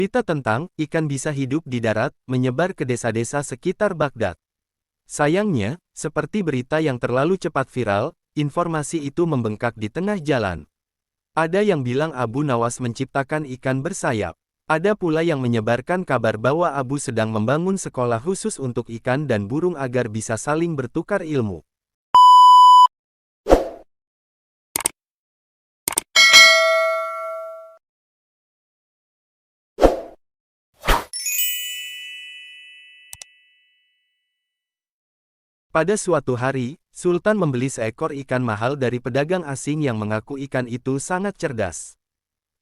Berita tentang ikan bisa hidup di darat menyebar ke desa-desa sekitar Baghdad. Sayangnya, seperti berita yang terlalu cepat viral, informasi itu membengkak di tengah jalan. Ada yang bilang Abu Nawas menciptakan ikan bersayap. Ada pula yang menyebarkan kabar bahwa Abu sedang membangun sekolah khusus untuk ikan dan burung agar bisa saling bertukar ilmu. Pada suatu hari, Sultan membeli seekor ikan mahal dari pedagang asing yang mengaku ikan itu sangat cerdas.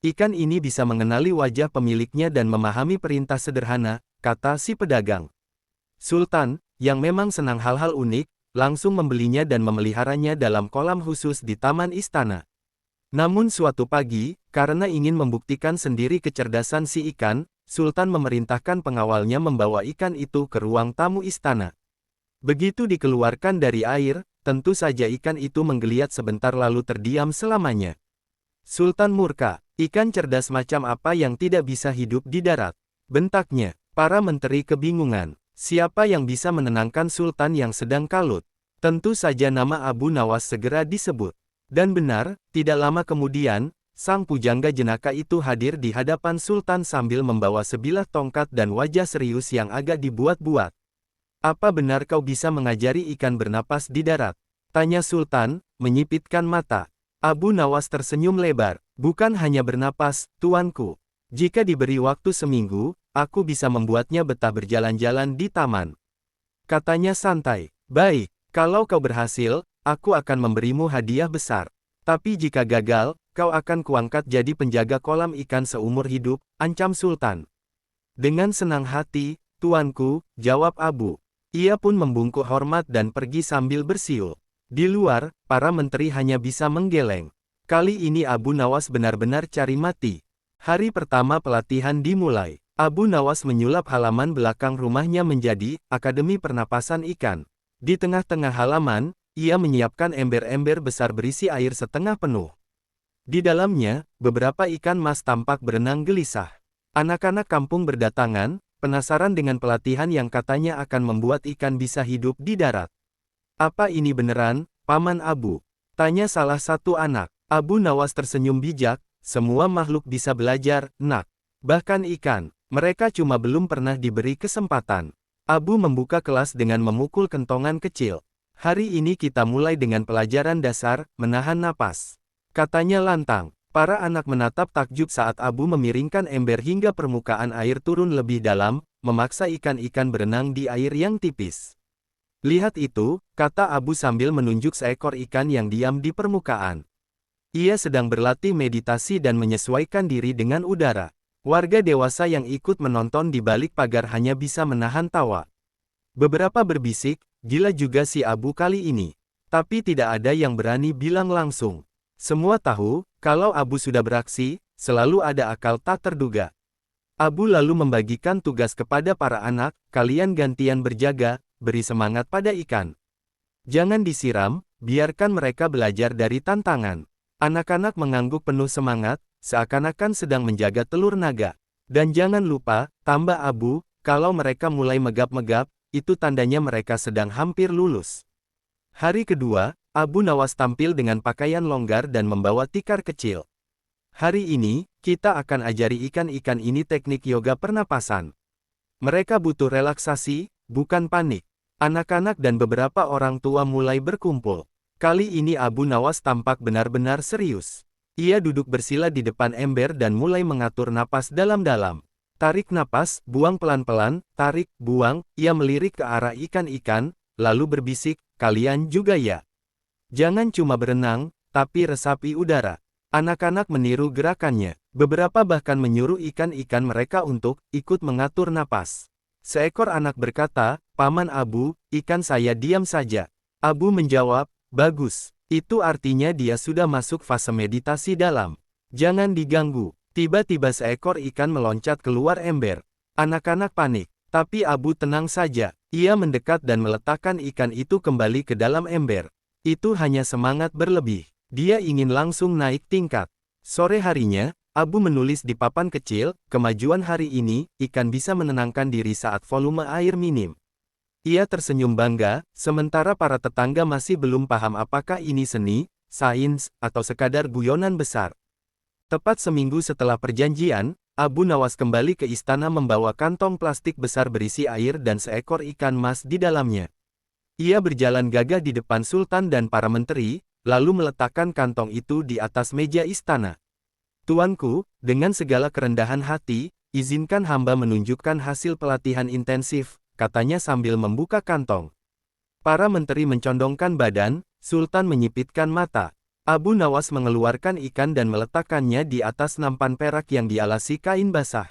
Ikan ini bisa mengenali wajah pemiliknya dan memahami perintah sederhana, kata si pedagang. Sultan, yang memang senang hal-hal unik, langsung membelinya dan memeliharanya dalam kolam khusus di taman istana. Namun suatu pagi, karena ingin membuktikan sendiri kecerdasan si ikan, Sultan memerintahkan pengawalnya membawa ikan itu ke ruang tamu istana. Begitu dikeluarkan dari air, tentu saja ikan itu menggeliat sebentar lalu terdiam selamanya. Sultan murka, ikan cerdas macam apa yang tidak bisa hidup di darat? Bentaknya, para menteri kebingungan. Siapa yang bisa menenangkan Sultan yang sedang kalut? Tentu saja nama Abu Nawas segera disebut. Dan benar, tidak lama kemudian, sang pujangga jenaka itu hadir di hadapan Sultan sambil membawa sebilah tongkat dan wajah serius yang agak dibuat-buat. Apa benar kau bisa mengajari ikan bernapas di darat? Tanya Sultan, menyipitkan mata. Abu Nawas tersenyum lebar. Bukan hanya bernapas, tuanku. Jika diberi waktu seminggu, aku bisa membuatnya betah berjalan-jalan di taman. Katanya santai. Baik, kalau kau berhasil, aku akan memberimu hadiah besar. Tapi jika gagal, kau akan kuangkat jadi penjaga kolam ikan seumur hidup, ancam Sultan. Dengan senang hati, tuanku, jawab Abu. Ia pun membungkuk hormat dan pergi sambil bersiul. Di luar, para menteri hanya bisa menggeleng. Kali ini Abu Nawas benar-benar cari mati. Hari pertama pelatihan dimulai. Abu Nawas menyulap halaman belakang rumahnya menjadi Akademi Pernapasan Ikan. Di tengah-tengah halaman, ia menyiapkan ember-ember besar berisi air setengah penuh. Di dalamnya, beberapa ikan mas tampak berenang gelisah. Anak-anak kampung berdatangan, penasaran dengan pelatihan yang katanya akan membuat ikan bisa hidup di darat. Apa ini beneran, Paman Abu? Tanya salah satu anak. Abu Nawas tersenyum bijak, semua makhluk bisa belajar, nak. Bahkan ikan, mereka cuma belum pernah diberi kesempatan. Abu membuka kelas dengan memukul kentongan kecil. Hari ini kita mulai dengan pelajaran dasar, menahan napas. Katanya lantang. Para anak menatap takjub saat Abu memiringkan ember hingga permukaan air turun lebih dalam, memaksa ikan-ikan berenang di air yang tipis. Lihat itu, kata Abu sambil menunjuk seekor ikan yang diam di permukaan. Ia sedang berlatih meditasi dan menyesuaikan diri dengan udara. Warga dewasa yang ikut menonton di balik pagar hanya bisa menahan tawa. Beberapa berbisik, gila juga si Abu kali ini. Tapi tidak ada yang berani bilang langsung. Semua tahu, kalau Abu sudah beraksi, selalu ada akal tak terduga. Abu lalu membagikan tugas kepada para anak, kalian gantian berjaga, beri semangat pada ikan. Jangan disiram, biarkan mereka belajar dari tantangan. Anak-anak mengangguk penuh semangat, seakan-akan sedang menjaga telur naga. Dan jangan lupa, tambah Abu, kalau mereka mulai megap-megap, itu tandanya mereka sedang hampir lulus. Hari kedua, Abu Nawas tampil dengan pakaian longgar dan membawa tikar kecil. Hari ini, kita akan ajari ikan-ikan ini teknik yoga pernapasan. Mereka butuh relaksasi, bukan panik. Anak-anak dan beberapa orang tua mulai berkumpul. Kali ini Abu Nawas tampak benar-benar serius. Ia duduk bersila di depan ember dan mulai mengatur napas dalam-dalam. Tarik napas, buang pelan-pelan, tarik, buang, ia melirik ke arah ikan-ikan, lalu berbisik, kalian juga ya. Jangan cuma berenang, tapi resapi udara. Anak-anak meniru gerakannya. Beberapa bahkan menyuruh ikan-ikan mereka untuk ikut mengatur napas. Seekor anak berkata, Paman Abu, ikan saya diam saja. Abu menjawab, bagus. Itu artinya dia sudah masuk fase meditasi dalam. Jangan diganggu. Tiba-tiba seekor ikan meloncat keluar ember. Anak-anak panik. Tapi Abu tenang saja. Ia mendekat dan meletakkan ikan itu kembali ke dalam ember. Itu hanya semangat berlebih. Dia ingin langsung naik tingkat. Sore harinya, Abu menulis di papan kecil, kemajuan hari ini, ikan bisa menenangkan diri saat volume air minim. Ia tersenyum bangga, sementara para tetangga masih belum paham apakah ini seni, sains, atau sekadar guyonan besar. Tepat seminggu setelah perjanjian, Abu Nawas kembali ke istana membawa kantong plastik besar berisi air dan seekor ikan mas di dalamnya. Ia berjalan gagah di depan sultan dan para menteri, lalu meletakkan kantong itu di atas meja istana. Tuanku, dengan segala kerendahan hati, izinkan hamba menunjukkan hasil pelatihan intensif, katanya sambil membuka kantong. Para menteri mencondongkan badan, sultan menyipitkan mata. Abu Nawas mengeluarkan ikan dan meletakkannya di atas nampan perak yang dialasi kain basah.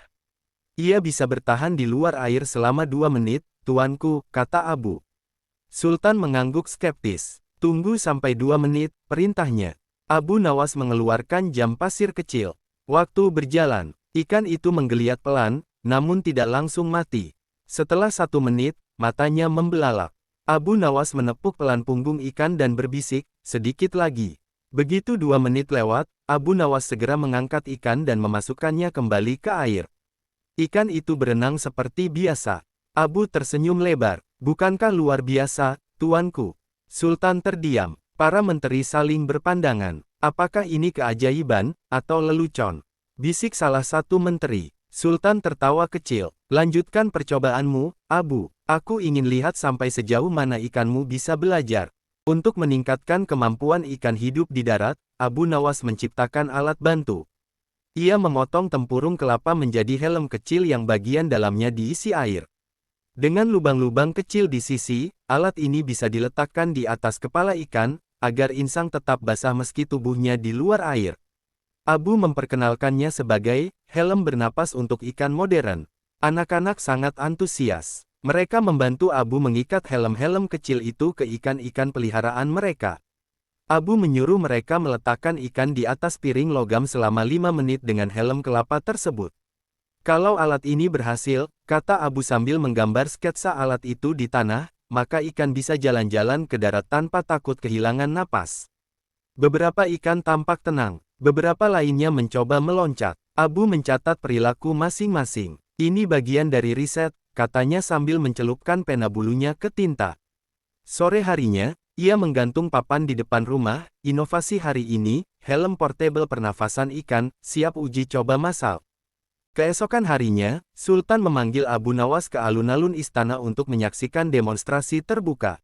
Ia bisa bertahan di luar air selama 2 menit, tuanku, kata Abu. Sultan mengangguk skeptis. Tunggu sampai 2 menit, perintahnya. Abu Nawas mengeluarkan jam pasir kecil. Waktu berjalan, ikan itu menggeliat pelan, namun tidak langsung mati. Setelah 1 menit, matanya membelalak. Abu Nawas menepuk pelan punggung ikan dan berbisik, sedikit lagi. Begitu 2 menit lewat, Abu Nawas segera mengangkat ikan dan memasukkannya kembali ke air. Ikan itu berenang seperti biasa. Abu tersenyum lebar. Bukankah luar biasa, tuanku? Sultan terdiam. Para menteri saling berpandangan. Apakah ini keajaiban, atau lelucon? Bisik salah satu menteri. Sultan tertawa kecil. Lanjutkan percobaanmu, Abu. Aku ingin lihat sampai sejauh mana ikanmu bisa belajar. Untuk meningkatkan kemampuan ikan hidup di darat, Abu Nawas menciptakan alat bantu. Ia memotong tempurung kelapa menjadi helm kecil yang bagian dalamnya diisi air. Dengan lubang-lubang kecil di sisi, alat ini bisa diletakkan di atas kepala ikan, agar insang tetap basah meski tubuhnya di luar air. Abu memperkenalkannya sebagai helm bernapas untuk ikan modern. Anak-anak sangat antusias. Mereka membantu Abu mengikat helm-helm kecil itu ke ikan-ikan peliharaan mereka. Abu menyuruh mereka meletakkan ikan di atas piring logam selama 5 menit dengan helm kelapa tersebut. Kalau alat ini berhasil, kata Abu sambil menggambar sketsa alat itu di tanah, maka ikan bisa jalan-jalan ke darat tanpa takut kehilangan napas. Beberapa ikan tampak tenang, beberapa lainnya mencoba meloncat. Abu mencatat perilaku masing-masing. Ini bagian dari riset, katanya sambil mencelupkan pena bulunya ke tinta. Sore harinya, ia menggantung papan di depan rumah. Inovasi hari ini, helm portable pernafasan ikan, siap uji coba massal. Keesokan harinya, Sultan memanggil Abu Nawas ke alun-alun istana untuk menyaksikan demonstrasi terbuka.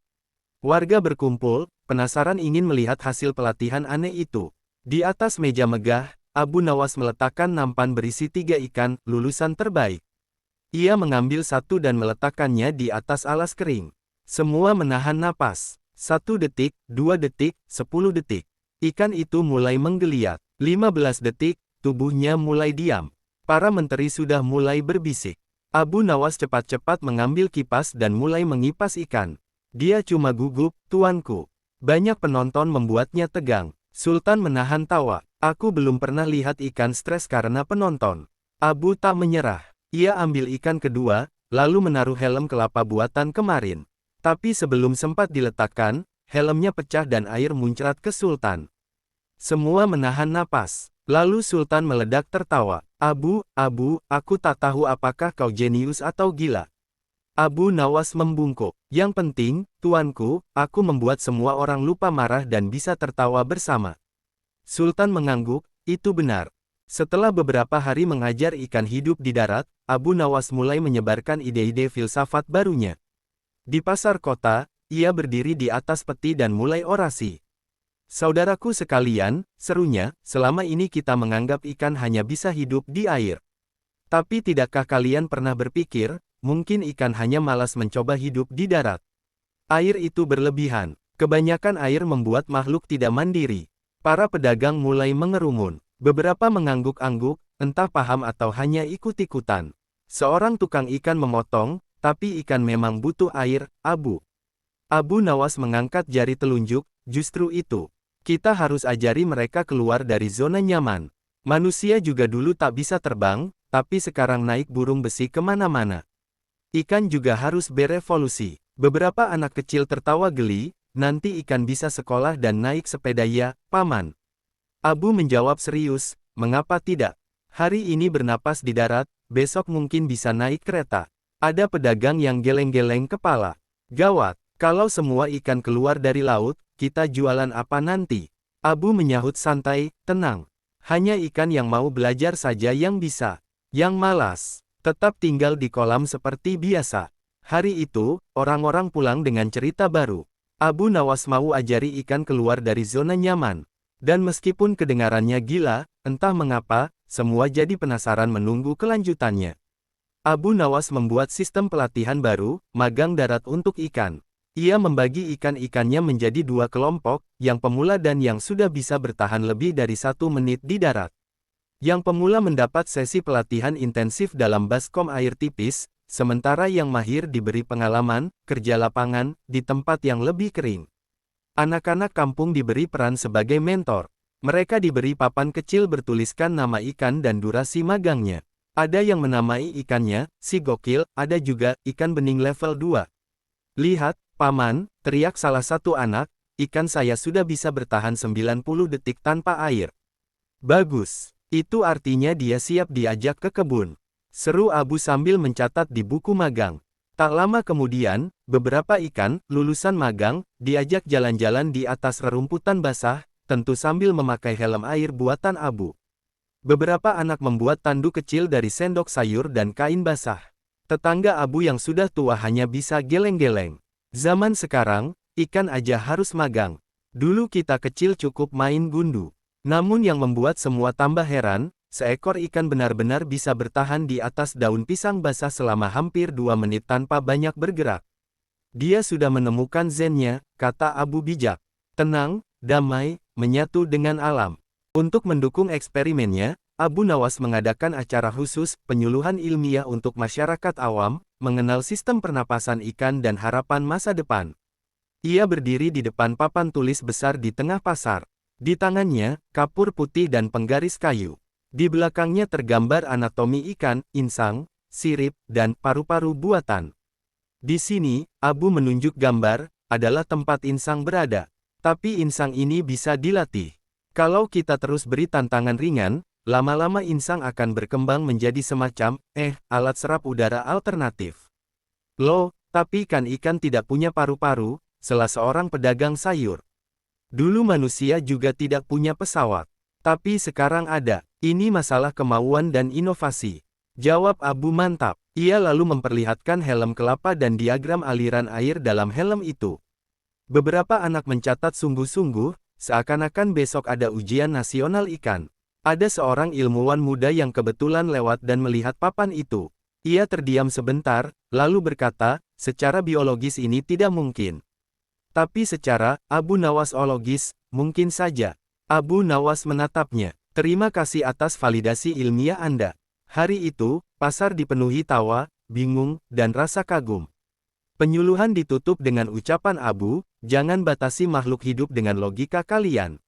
Warga berkumpul, penasaran ingin melihat hasil pelatihan aneh itu. Di atas meja megah, Abu Nawas meletakkan nampan berisi 3 ikan, lulusan terbaik. Ia mengambil satu dan meletakkannya di atas alas kering. Semua menahan napas. 1 detik, 2 detik, 10 detik. Ikan itu mulai menggeliat. 15 detik, tubuhnya mulai diam. Para menteri sudah mulai berbisik. Abu Nawas cepat-cepat mengambil kipas dan mulai mengipas ikan. Dia cuma gugup, tuanku. Banyak penonton membuatnya tegang. Sultan menahan tawa. Aku belum pernah lihat ikan stres karena penonton. Abu tak menyerah. Ia ambil ikan kedua, lalu menaruh helm kelapa buatan kemarin. Tapi sebelum sempat diletakkan, helmnya pecah dan air muncrat ke Sultan. Semua menahan napas. Lalu Sultan meledak tertawa. Abu, aku tak tahu apakah kau jenius atau gila. Abu Nawas membungkuk. Yang penting, tuanku, aku membuat semua orang lupa marah dan bisa tertawa bersama. Sultan mengangguk, itu benar. Setelah beberapa hari mengajar ikan hidup di darat, Abu Nawas mulai menyebarkan ide-ide filsafat barunya. Di pasar kota, ia berdiri di atas peti dan mulai orasi. Saudaraku sekalian, serunya, selama ini kita menganggap ikan hanya bisa hidup di air. Tapi tidakkah kalian pernah berpikir, mungkin ikan hanya malas mencoba hidup di darat? Air itu berlebihan. Kebanyakan air membuat makhluk tidak mandiri. Para pedagang mulai mengerumun. Beberapa mengangguk-angguk, entah paham atau hanya ikut-ikutan. Seorang tukang ikan memotong, tapi ikan memang butuh air, Abu. Abu Nawas mengangkat jari telunjuk, justru itu. Kita harus ajari mereka keluar dari zona nyaman. Manusia juga dulu tak bisa terbang, tapi sekarang naik burung besi kemana-mana. Ikan juga harus berevolusi. Beberapa anak kecil tertawa geli, nanti ikan bisa sekolah dan naik sepeda ya, Paman. Abu menjawab serius, mengapa tidak? Hari ini bernapas di darat, besok mungkin bisa naik kereta. Ada pedagang yang geleng-geleng kepala. Gawat, kalau semua ikan keluar dari laut, kita jualan apa nanti? Abu menyahut santai, tenang. Hanya ikan yang mau belajar saja yang bisa. Yang malas, tetap tinggal di kolam seperti biasa. Hari itu, orang-orang pulang dengan cerita baru. Abu Nawas mau ajari ikan keluar dari zona nyaman. Dan meskipun kedengarannya gila, entah mengapa, semua jadi penasaran menunggu kelanjutannya. Abu Nawas membuat sistem pelatihan baru, magang darat untuk ikan. Ia membagi ikan-ikannya menjadi dua kelompok, yang pemula dan yang sudah bisa bertahan lebih dari 1 menit di darat. Yang pemula mendapat sesi pelatihan intensif dalam baskom air tipis, sementara yang mahir diberi pengalaman, kerja lapangan, di tempat yang lebih kering. Anak-anak kampung diberi peran sebagai mentor. Mereka diberi papan kecil bertuliskan nama ikan dan durasi magangnya. Ada yang menamai ikannya, si gokil, ada juga, ikan bening level 2. Lihat, Paman, teriak salah satu anak, ikan saya sudah bisa bertahan 90 detik tanpa air. Bagus, itu artinya dia siap diajak ke kebun. Seru Abu sambil mencatat di buku magang. Tak lama kemudian, beberapa ikan, lulusan magang, diajak jalan-jalan di atas rerumputan basah, tentu sambil memakai helm air buatan Abu. Beberapa anak membuat tanduk kecil dari sendok sayur dan kain basah. Tetangga Abu yang sudah tua hanya bisa geleng-geleng. Zaman sekarang, ikan aja harus magang. Dulu kita kecil cukup main gundu. Namun yang membuat semua tambah heran, seekor ikan benar-benar bisa bertahan di atas daun pisang basah selama hampir 2 menit tanpa banyak bergerak. Dia sudah menemukan zennya, kata Abu bijak. Tenang, damai, menyatu dengan alam. Untuk mendukung eksperimennya, Abu Nawas mengadakan acara khusus, penyuluhan ilmiah untuk masyarakat awam, mengenal sistem pernapasan ikan dan harapan masa depan. Ia berdiri di depan papan tulis besar di tengah pasar. Di tangannya, kapur putih dan penggaris kayu. Di belakangnya tergambar anatomi ikan, insang, sirip, dan paru-paru buatan. Di sini, Abu menunjuk gambar, adalah tempat insang berada. Tapi insang ini bisa dilatih. Kalau kita terus beri tantangan ringan, lama-lama insang akan berkembang menjadi semacam, alat serap udara alternatif. Loh, tapi ikan tidak punya paru-paru, salah seorang pedagang sayur. Dulu manusia juga tidak punya pesawat. Tapi sekarang ada. Ini masalah kemauan dan inovasi. Jawab Abu mantap. Ia lalu memperlihatkan helm kelapa dan diagram aliran air dalam helm itu. Beberapa anak mencatat sungguh-sungguh, seakan-akan besok ada ujian nasional ikan. Ada seorang ilmuwan muda yang kebetulan lewat dan melihat papan itu. Ia terdiam sebentar, lalu berkata, secara biologis ini tidak mungkin. Tapi secara, Abu Nawas-ologis, mungkin saja. Abu Nawas menatapnya. Terima kasih atas validasi ilmiah Anda. Hari itu, pasar dipenuhi tawa, bingung, dan rasa kagum. Penyuluhan ditutup dengan ucapan Abu, jangan batasi makhluk hidup dengan logika kalian.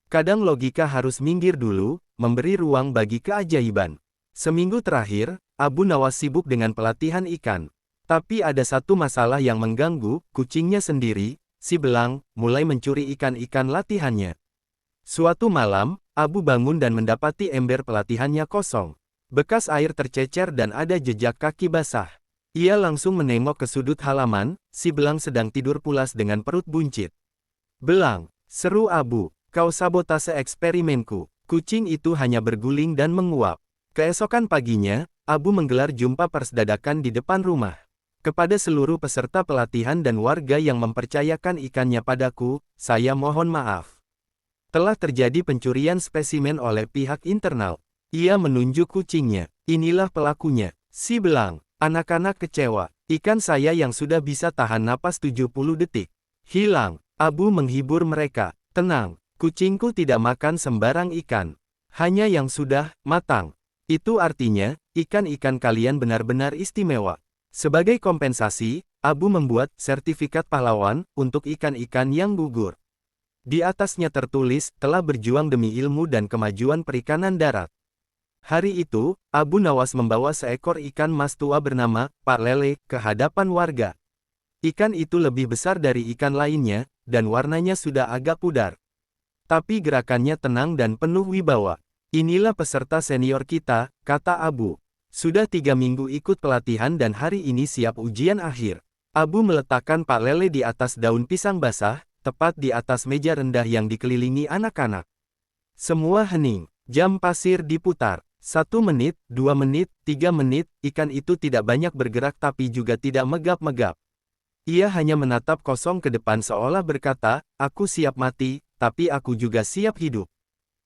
Kadang logika harus minggir dulu, memberi ruang bagi keajaiban. Seminggu terakhir, Abu Nawas sibuk dengan pelatihan ikan. Tapi ada satu masalah yang mengganggu, kucingnya sendiri, si belang, mulai mencuri ikan-ikan latihannya. Suatu malam, Abu bangun dan mendapati ember pelatihannya kosong. Bekas air tercecer dan ada jejak kaki basah. Ia langsung menengok ke sudut halaman, si belang sedang tidur pulas dengan perut buncit. Belang, seru Abu, kau sabotase eksperimenku. Kucing itu hanya berguling dan menguap. Keesokan paginya, Abu menggelar jumpa pers dadakan di depan rumah. Kepada seluruh peserta pelatihan dan warga yang mempercayakan ikannya padaku, saya mohon maaf. Telah terjadi pencurian spesimen oleh pihak internal. Ia menunjuk kucingnya. Inilah pelakunya. Si belang. Anak-anak kecewa. Ikan saya yang sudah bisa tahan napas 70 detik. Hilang. Abu menghibur mereka. Tenang. Kucingku tidak makan sembarang ikan. Hanya yang sudah matang. Itu artinya, ikan-ikan kalian benar-benar istimewa. Sebagai kompensasi, Abu membuat sertifikat pahlawan untuk ikan-ikan yang gugur. Di atasnya tertulis, telah berjuang demi ilmu dan kemajuan perikanan darat. Hari itu, Abu Nawas membawa seekor ikan mas tua bernama Pak Lele ke hadapan warga. Ikan itu lebih besar dari ikan lainnya, dan warnanya sudah agak pudar. Tapi gerakannya tenang dan penuh wibawa. Inilah peserta senior kita, kata Abu. Sudah 3 minggu ikut pelatihan dan hari ini siap ujian akhir. Abu meletakkan Pak Lele di atas daun pisang basah, tepat di atas meja rendah yang dikelilingi anak-anak. Semua hening. Jam pasir diputar. 1 menit, 2 menit, 3 menit, ikan itu tidak banyak bergerak tapi juga tidak megap-megap. Ia hanya menatap kosong ke depan seolah berkata, aku siap mati, tapi aku juga siap hidup.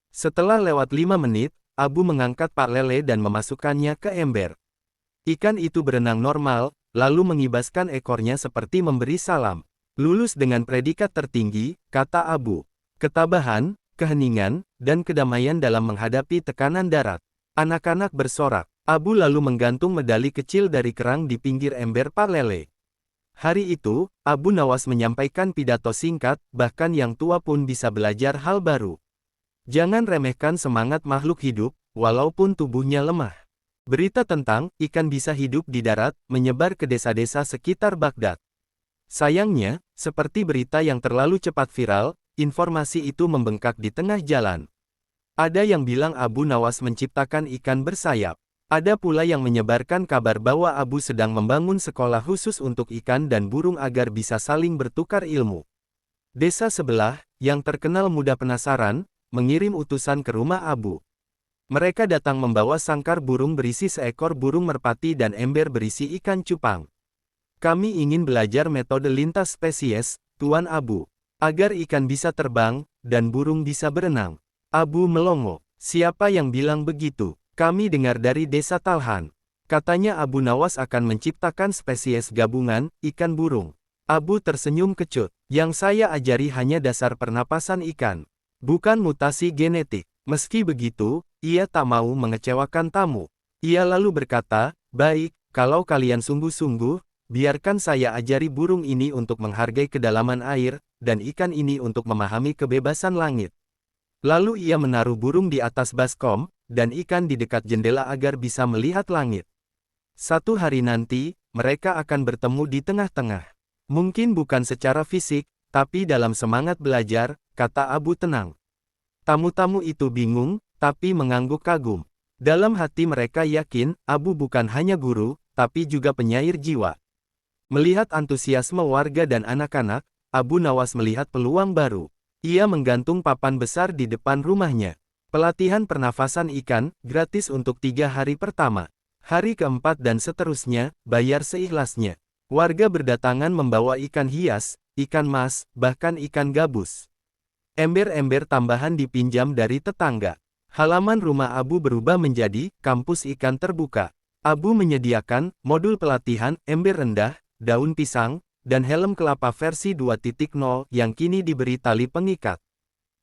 Setelah lewat 5 menit, Abu mengangkat Pak Lele dan memasukkannya ke ember. Ikan itu berenang normal, lalu mengibaskan ekornya seperti memberi salam. Lulus dengan predikat tertinggi, kata Abu. Ketabahan, keheningan, dan kedamaian dalam menghadapi tekanan darat. Anak-anak bersorak. Abu lalu menggantung medali kecil dari kerang di pinggir ember Pak Lele. Hari itu, Abu Nawas menyampaikan pidato singkat, bahkan yang tua pun bisa belajar hal baru. Jangan remehkan semangat makhluk hidup, walaupun tubuhnya lemah. Berita tentang ikan bisa hidup di darat menyebar ke desa-desa sekitar Baghdad. Sayangnya, seperti berita yang terlalu cepat viral, informasi itu membengkak di tengah jalan. Ada yang bilang Abu Nawas menciptakan ikan bersayap. Ada pula yang menyebarkan kabar bahwa Abu sedang membangun sekolah khusus untuk ikan dan burung agar bisa saling bertukar ilmu. Desa sebelah, yang terkenal mudah penasaran, mengirim utusan ke rumah Abu. Mereka datang membawa sangkar burung berisi seekor burung merpati dan ember berisi ikan cupang. Kami ingin belajar metode lintas spesies, Tuan Abu, agar ikan bisa terbang, dan burung bisa berenang. Abu melongo. Siapa yang bilang begitu? Kami dengar dari desa Talhan. Katanya Abu Nawas akan menciptakan spesies gabungan, ikan burung. Abu tersenyum kecut. Yang saya ajari hanya dasar pernapasan ikan. Bukan mutasi genetik. Meski begitu, ia tak mau mengecewakan tamu. Ia lalu berkata, baik, kalau kalian sungguh-sungguh, biarkan saya ajari burung ini untuk menghargai kedalaman air, dan ikan ini untuk memahami kebebasan langit. Lalu ia menaruh burung di atas baskom, dan ikan di dekat jendela agar bisa melihat langit. Satu hari nanti, mereka akan bertemu di tengah-tengah. Mungkin bukan secara fisik, tapi dalam semangat belajar, kata Abu tenang. Tamu-tamu itu bingung, tapi mengangguk kagum. Dalam hati mereka yakin, Abu bukan hanya guru, tapi juga penyair jiwa. Melihat antusiasme warga dan anak-anak, Abu Nawas melihat peluang baru. Ia menggantung papan besar di depan rumahnya. Pelatihan pernafasan ikan, gratis untuk 3 hari pertama. Hari keempat dan seterusnya, bayar seikhlasnya. Warga berdatangan membawa ikan hias, ikan mas, bahkan ikan gabus. Ember-ember tambahan dipinjam dari tetangga. Halaman rumah Abu berubah menjadi kampus ikan terbuka. Abu menyediakan modul pelatihan ember rendah, daun pisang, dan helm kelapa versi 2.0 yang kini diberi tali pengikat.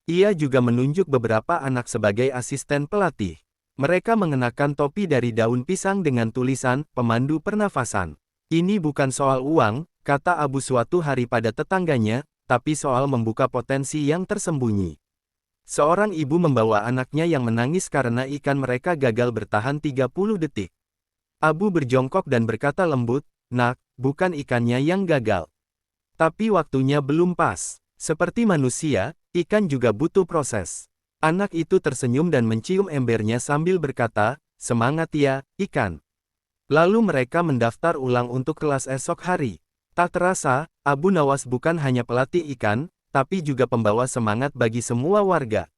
Ia juga menunjuk beberapa anak sebagai asisten pelatih. Mereka mengenakan topi dari daun pisang dengan tulisan pemandu pernafasan. Ini bukan soal uang, kata Abu suatu hari pada tetangganya, tapi soal membuka potensi yang tersembunyi. Seorang ibu membawa anaknya yang menangis karena ikan mereka gagal bertahan 30 detik. Abu berjongkok dan berkata lembut, "Nak, bukan ikannya yang gagal. Tapi waktunya belum pas. Seperti manusia, ikan juga butuh proses." Anak itu tersenyum dan mencium embernya sambil berkata, "Semangat ya, ikan." Lalu mereka mendaftar ulang untuk kelas esok hari. Tak terasa, Abu Nawas bukan hanya pelatih ikan, tapi juga pembawa semangat bagi semua warga.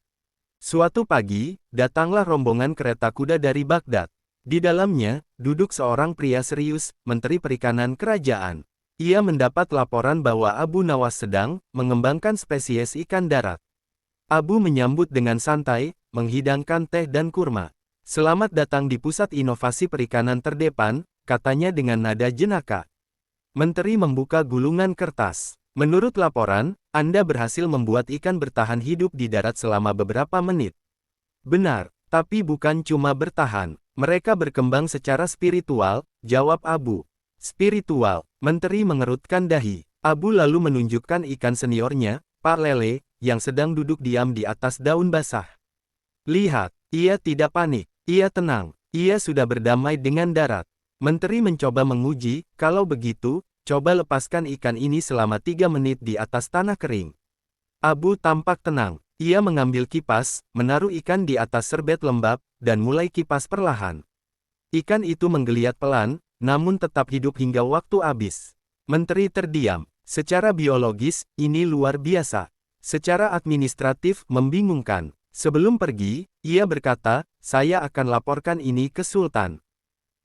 Suatu pagi, datanglah rombongan kereta kuda dari Baghdad. Di dalamnya, duduk seorang pria serius, Menteri Perikanan Kerajaan. Ia mendapat laporan bahwa Abu Nawas sedang mengembangkan spesies ikan darat. Abu menyambut dengan santai, menghidangkan teh dan kurma. "Selamat datang di pusat inovasi perikanan terdepan," katanya dengan nada jenaka. Menteri membuka gulungan kertas. "Menurut laporan, Anda berhasil membuat ikan bertahan hidup di darat selama beberapa menit." "Benar, tapi bukan cuma bertahan. Mereka berkembang secara spiritual," jawab Abu. "Spiritual?" Menteri mengerutkan dahi. Abu lalu menunjukkan ikan seniornya, Pak Lele, yang sedang duduk diam di atas daun basah. "Lihat, ia tidak panik, ia tenang, ia sudah berdamai dengan darat." Menteri mencoba menguji, "Kalau begitu, coba lepaskan ikan ini selama 3 menit di atas tanah kering." Abu tampak tenang. Ia mengambil kipas, menaruh ikan di atas serbet lembab, dan mulai kipas perlahan. Ikan itu menggeliat pelan, namun tetap hidup hingga waktu habis. Menteri terdiam. Secara biologis, ini luar biasa. Secara administratif, membingungkan. Sebelum pergi, ia berkata, saya akan laporkan ini ke Sultan.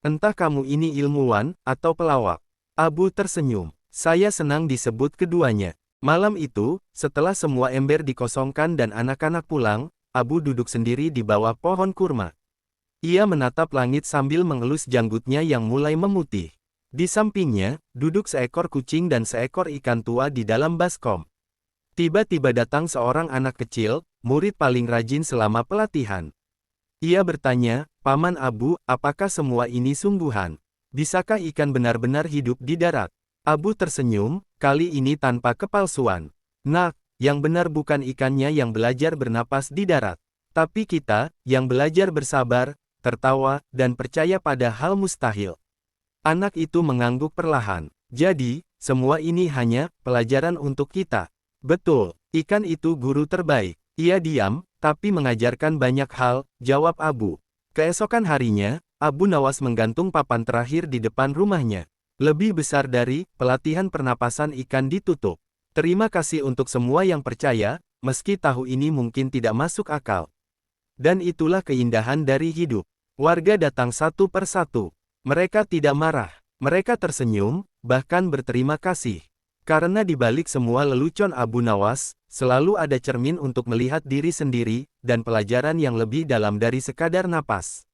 Entah kamu ini ilmuwan, atau pelawak. Abu tersenyum. Saya senang disebut keduanya. Malam itu, setelah semua ember dikosongkan dan anak-anak pulang, Abu duduk sendiri di bawah pohon kurma. Ia menatap langit sambil mengelus janggutnya yang mulai memutih. Di sampingnya, duduk seekor kucing dan seekor ikan tua di dalam baskom. Tiba-tiba datang seorang anak kecil, murid paling rajin selama pelatihan. Ia bertanya, Paman Abu, apakah semua ini sungguhan? Bisakah ikan benar-benar hidup di darat? Abu tersenyum, kali ini tanpa kepalsuan. Nak, yang benar bukan ikannya yang belajar bernapas di darat. Tapi kita, yang belajar bersabar, tertawa, dan percaya pada hal mustahil. Anak itu mengangguk perlahan. Jadi, semua ini hanya pelajaran untuk kita. Betul, ikan itu guru terbaik. Ia diam, tapi mengajarkan banyak hal, jawab Abu. Keesokan harinya, Abu Nawas menggantung papan terakhir di depan rumahnya. Lebih besar dari pelatihan pernapasan ikan ditutup. Terima kasih untuk semua yang percaya, meski tahu ini mungkin tidak masuk akal. Dan itulah keindahan dari hidup. Warga datang satu persatu. Mereka tidak marah. Mereka tersenyum, bahkan berterima kasih. Karena di balik semua lelucon Abu Nawas, selalu ada cermin untuk melihat diri sendiri, dan pelajaran yang lebih dalam dari sekadar napas.